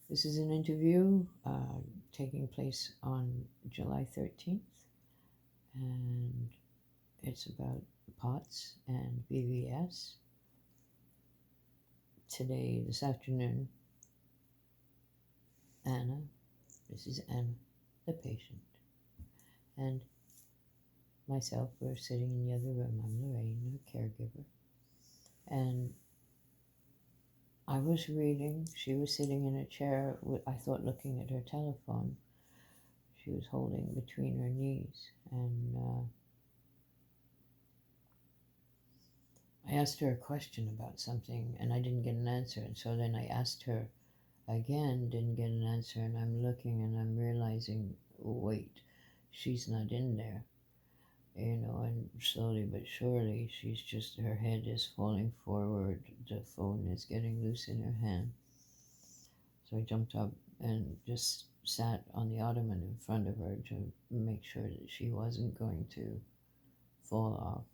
This is an interview taking place on July 13th, and it's about POTS and BVS. Today, this afternoon, this is Anna, the patient, and myself, we're sitting in the other room. I'm Lorraine, her caregiver, and I was reading. She was sitting in a chair, I thought looking at her telephone. She was holding between her knees, and I asked her a question about something, and I didn't get an answer. And so then I asked her again, didn't get an answer, and I'm looking and I'm realizing, wait, she's not in there, and slowly but surely, her head is falling forward, the phone is getting loose in her hand. So I jumped up and just sat on the ottoman in front of her to make sure that she wasn't going to fall off.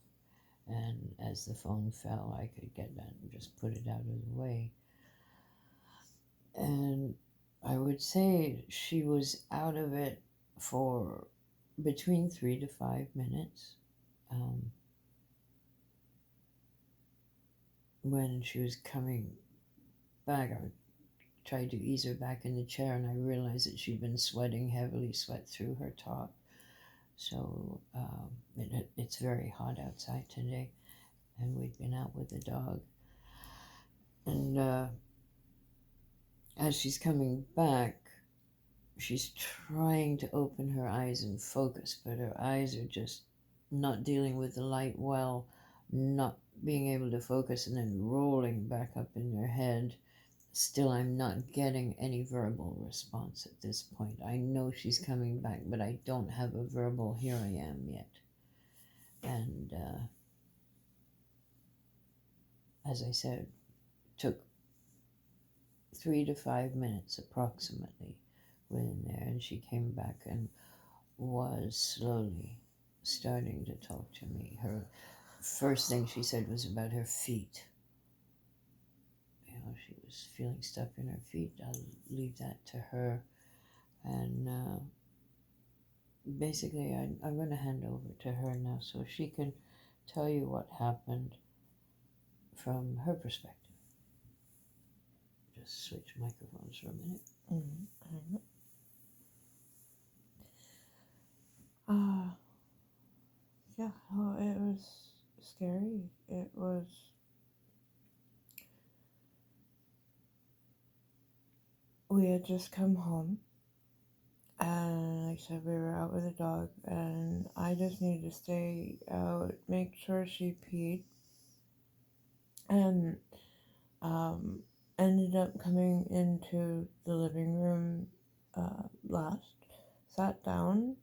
And as the phone fell, I could get that and just put it out of the way. And I would say she was out of it for between 3 to 5 minutes. When she was coming back, I tried to ease her back in the chair, and I realized that she'd been sweating heavily, sweat through her top. So it's very hot outside today, and we'd been out with the dog. And as she's coming back, she's trying to open her eyes and focus, but her eyes are just not dealing with the light well, not being able to focus, and then rolling back up in her head. Still, I'm not getting any verbal response at this point. I know she's coming back, but I don't have a verbal "here I am" yet. And as I said, took 3 to 5 minutes approximately within there, and she came back and was slowly starting to talk to me. Her first thing she said was about her feet. She was feeling stuff in her feet. I'll leave that to her. And basically, I'm going to hand over to her now so she can tell you what happened from her perspective. Just switch microphones for a minute. Mm-hmm. Yeah, well, it was scary. We had just come home, and like I said, we were out with the dog, and I just needed to stay out, make sure she peed, and ended up coming into the living room last, sat down,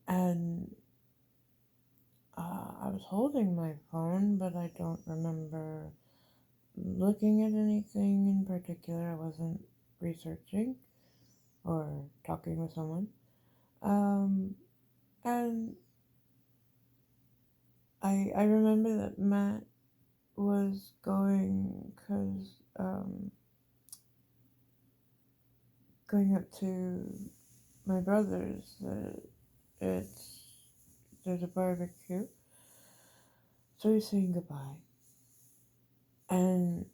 and I was holding my phone, but I don't remember looking at anything in particular. I wasn't researching or talking with someone. And I remember that Matt was going up to my brother's. There's a barbecue, so he's saying goodbye, and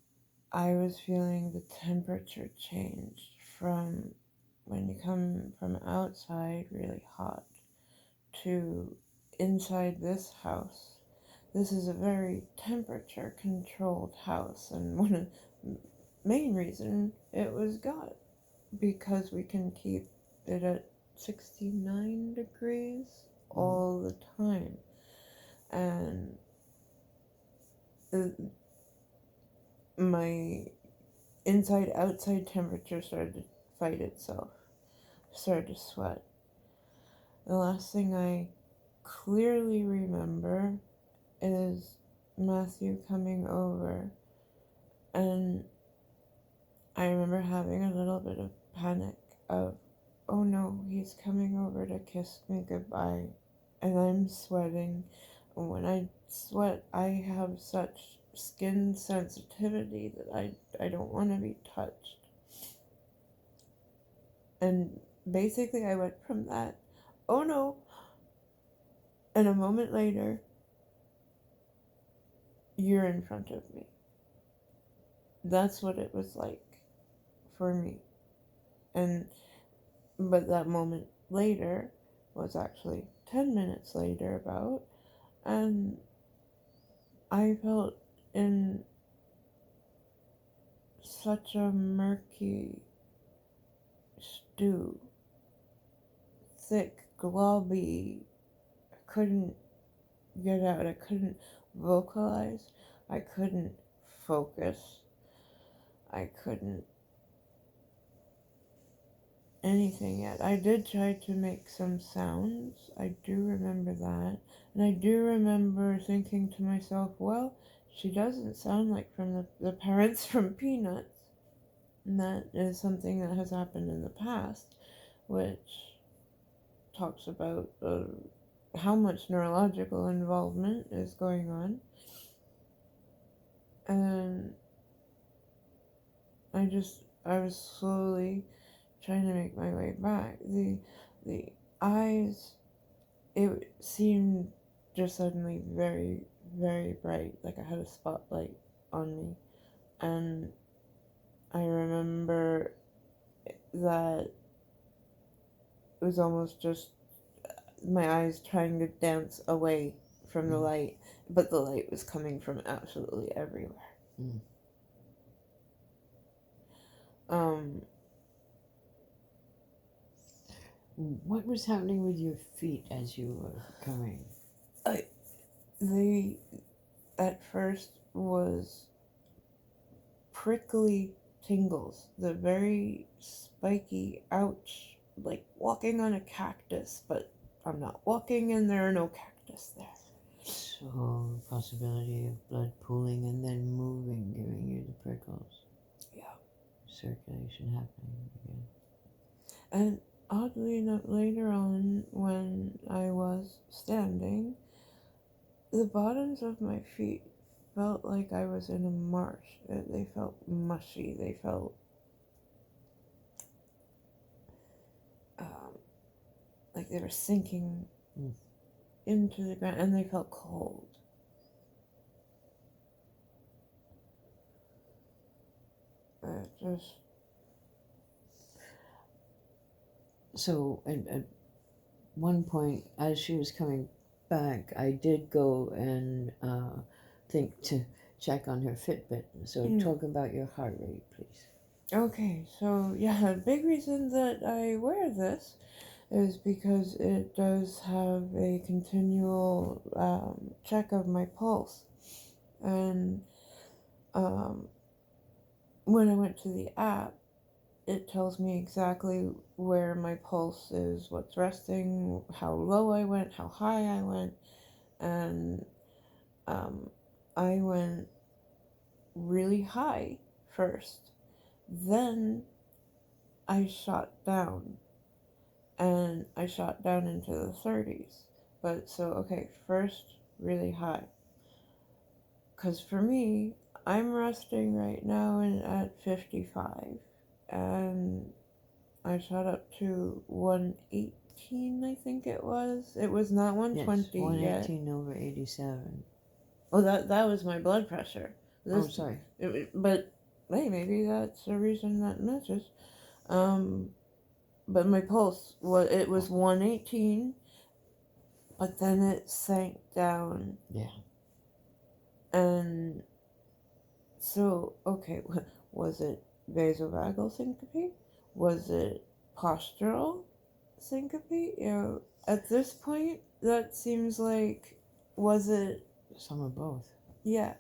I was feeling the temperature change from when you come from outside really hot to inside this house. This is a very temperature controlled house, and one of the main reason it was got because we can keep it at 69 degrees all the time. And my inside outside temperature started to fight itself, started to sweat. The last thing I clearly remember is Matthew coming over, and I remember having a little bit of panic of, oh no, he's coming over to kiss me goodbye, and I'm sweating. And when I sweat, I have such skin sensitivity that I don't want to be touched. And basically, I went from that, oh no, and a moment later, you're in front of me. That's what it was like for me. And but that moment later was actually 10 minutes later about, and I felt in such a murky stew, thick, globby. I couldn't get out. I couldn't vocalize. I couldn't focus. I couldn't anything yet. I did try to make some sounds. I do remember that. And I do remember thinking to myself, well, she doesn't sound like from the parents from Peanuts. And that is something that has happened in the past, which talks about how much neurological involvement is going on. And I was slowly trying to make my way back. The eyes, it seemed just suddenly very, very bright, like I had a spotlight on me. And I remember that it was almost just my eyes trying to dance away from the light, but the light was coming from absolutely everywhere. Mm. What was happening with your feet as you were coming? They at first was prickly tingles, the very spiky, ouch, like walking on a cactus, but I'm not walking and there are no cactus there. So, possibility of blood pooling and then moving, giving you the prickles. Yeah. Circulation happening again. And oddly enough, later on, when I was standing, the bottoms of my feet felt like I was in a marsh. They felt mushy. They felt like they were sinking into the ground, and they felt cold. Just so at one point, as she was coming back, I did go and think to check on her Fitbit. So talk about your heart rate, please. Okay, so yeah, a big reason that I wear this is because it does have a continual check of my pulse. And when I went to the app, it tells me exactly where my pulse is, what's resting, how low I went, how high I went, and I went really high first. Then I shot down, and I shot down into the 30s. But so, okay, first really high. Because for me, I'm resting right now at 55, and I shot up to 118, I think it was. It was not 120 yes, 118 yet. Over 87. Oh, that was my blood pressure. Sorry. But hey, maybe that's a reason that matches. But my pulse was 118, but then it sank down. Yeah. And so, okay, was it vasovagal syncope? Was it postural syncope? At this point, that seems like, was it? Some of both. Yeah.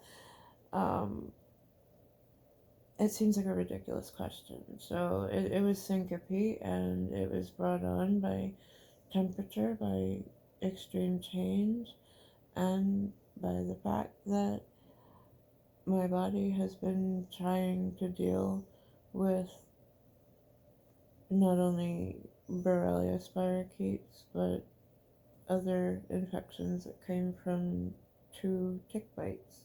It seems like a ridiculous question. So it was syncope, and it was brought on by temperature, by extreme change, and by the fact that my body has been trying to deal with not only Borrelia spirochetes, but other infections that came from 2 tick bites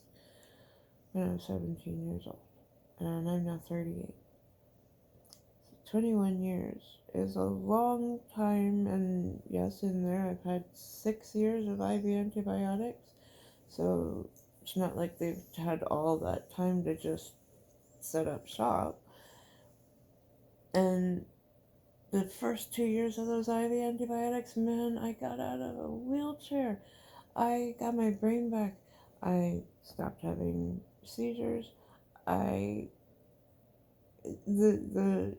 when I was 17 years old. And I'm now 38. 21 years is a long time, and yes, in there I've had 6 years of IV antibiotics, so it's not like they've had all that time to just set up shop. And the first 2 years of those IV antibiotics, man, I got out of a wheelchair. I got my brain back. I stopped having seizures. I the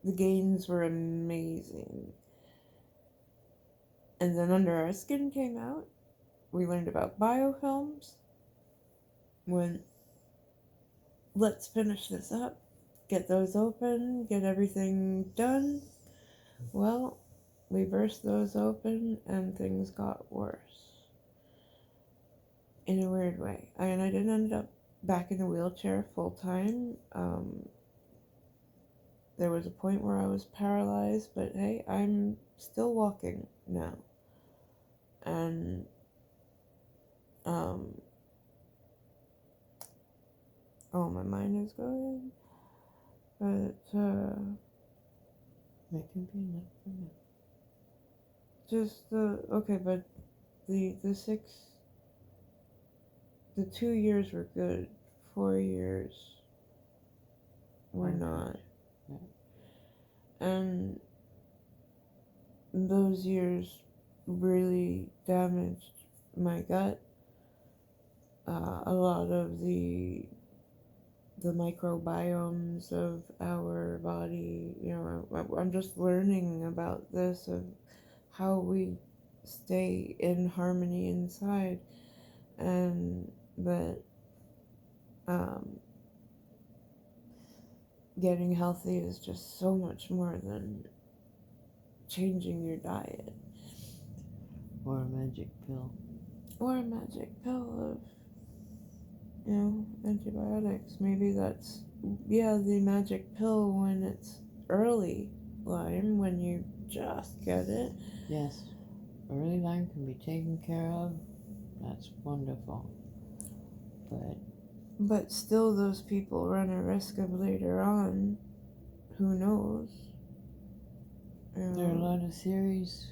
the gains were amazing. And then Under Our Skin came out. We learned about biofilms. When let's finish this up, get those open, get everything done. Well, we burst those open and things got worse. In a weird way. And I didn't end up back in the wheelchair full time. There was a point where I was paralyzed, but hey, I'm still walking now. And oh, my mind is going. But That can be enough for me. just but the 2 years were good. 4 years were not. Yeah. And those years really damaged my gut. A lot of the microbiomes of our body, I'm just learning about this, of how we stay in harmony inside, and that getting healthy is just so much more than changing your diet. Or a magic pill. Or a magic pill of, antibiotics. Maybe that's, the magic pill when it's early Lyme, when you just get it. Yes. Early Lyme can be taken care of. That's wonderful. But still, those people run a risk of later on. Who knows? There are a lot of theories.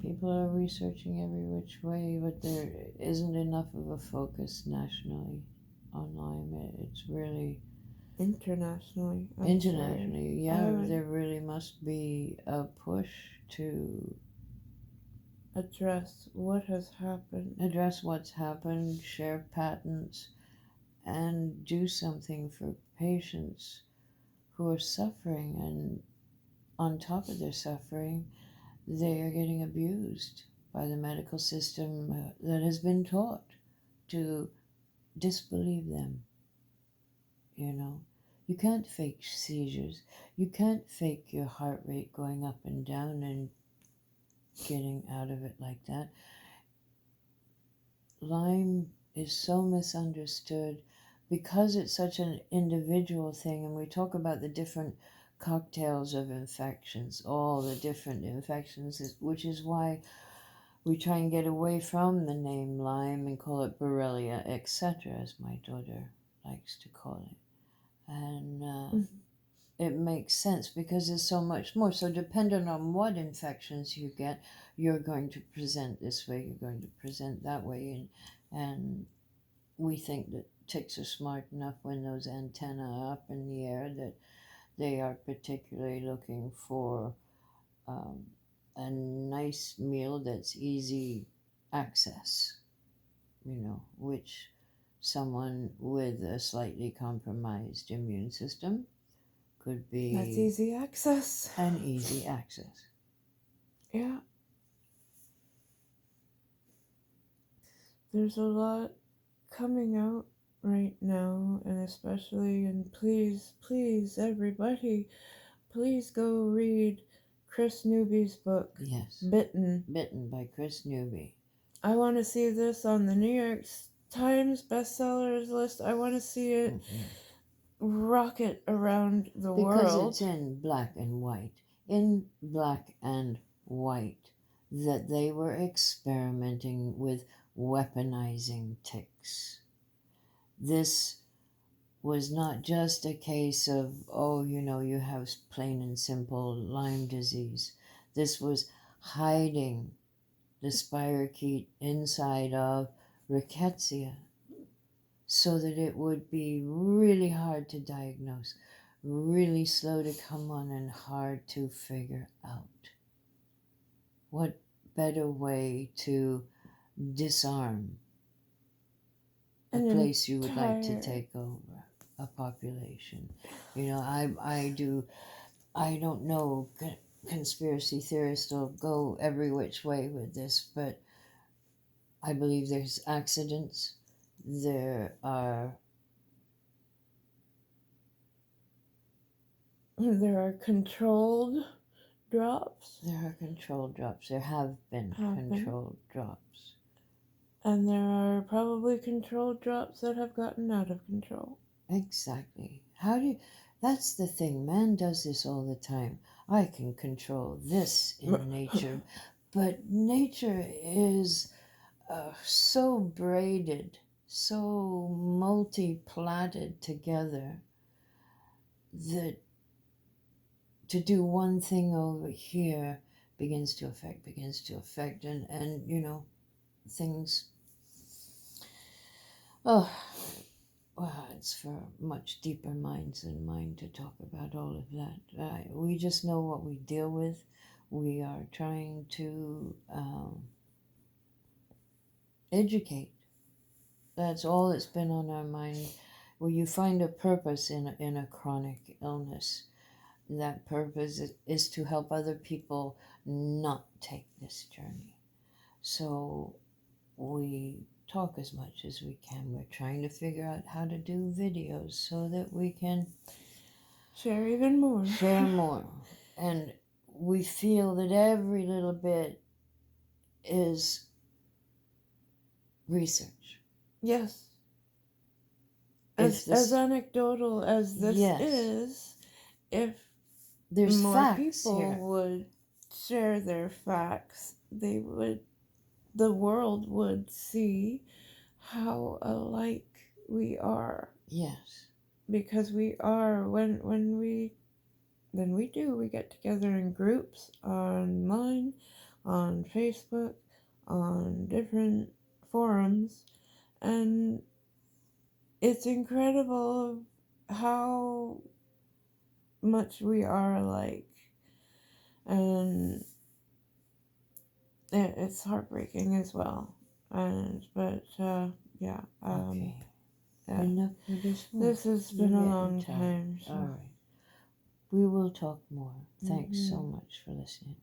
People are researching every which way, but there isn't enough of a focus nationally on Lyme. It's really internationally. Internationally, there really must be a push to address what has happened. Address what's happened, share patents, and do something for patients who are suffering, and on top of their suffering, they are getting abused by the medical system that has been taught to disbelieve them. You can't fake seizures. You can't fake your heart rate going up and down and getting out of it like that. Lyme is so misunderstood because it's such an individual thing, and we talk about the different cocktails of infections, all the different infections, which is why we try and get away from the name Lyme and call it Borrelia, etc., as my daughter likes to call it. And it makes sense because there's so much more. So depending on what infections you get, you're going to present this way, you're going to present that way. And we think that ticks are smart enough when those antennae are up in the air that they are particularly looking for a nice meal that's easy access, which someone with a slightly compromised immune system could be. That's easy access. And easy access. Yeah. There's a lot coming out right now, and especially, and please, everybody, please go read Chris Newby's book. Yes. Bitten by Chris Newby. I want to see this on the New York Times bestsellers list. I want to see it rocket around the world. Because it's in black and white. In black and white. That they were experimenting with weaponizing ticks. This was not just a case of, oh, you have plain and simple Lyme disease. This was hiding the spirochete inside of rickettsia so that it would be really hard to diagnose, really slow to come on, and hard to figure out. What better way to disarm a An place you would like to entire take over a population? I don't know, conspiracy theorists will go every which way with this, but I believe there's accidents. There are controlled drops. There are controlled drops. There have been controlled drops. And there are probably controlled drops that have gotten out of control. Exactly. That's the thing. Man does this all the time. I can control this in nature, but nature is so braided, so multi-plaited together that to do one thing over here begins to affect, and things. Oh, well, it's for much deeper minds than mine to talk about all of that. We just know what we deal with. We are trying to educate. That's all that's been on our mind. Well, you find a purpose in a chronic illness. That purpose is to help other people not take this journey. So we talk as much as we can. We're trying to figure out how to do videos so that we can share even more. Share more. And we feel that every little bit is research. Yes. As anecdotal as this is, if there's more people would share their facts, the world would see how alike we are. Yes. Because we are, when we get together in groups online, on Facebook, on different forums, and it's incredible how much we are alike, and it's heartbreaking as well. Yeah. Okay. Enough for this one. This has been a long time. So. All right. We will talk more. Thanks so much for listening.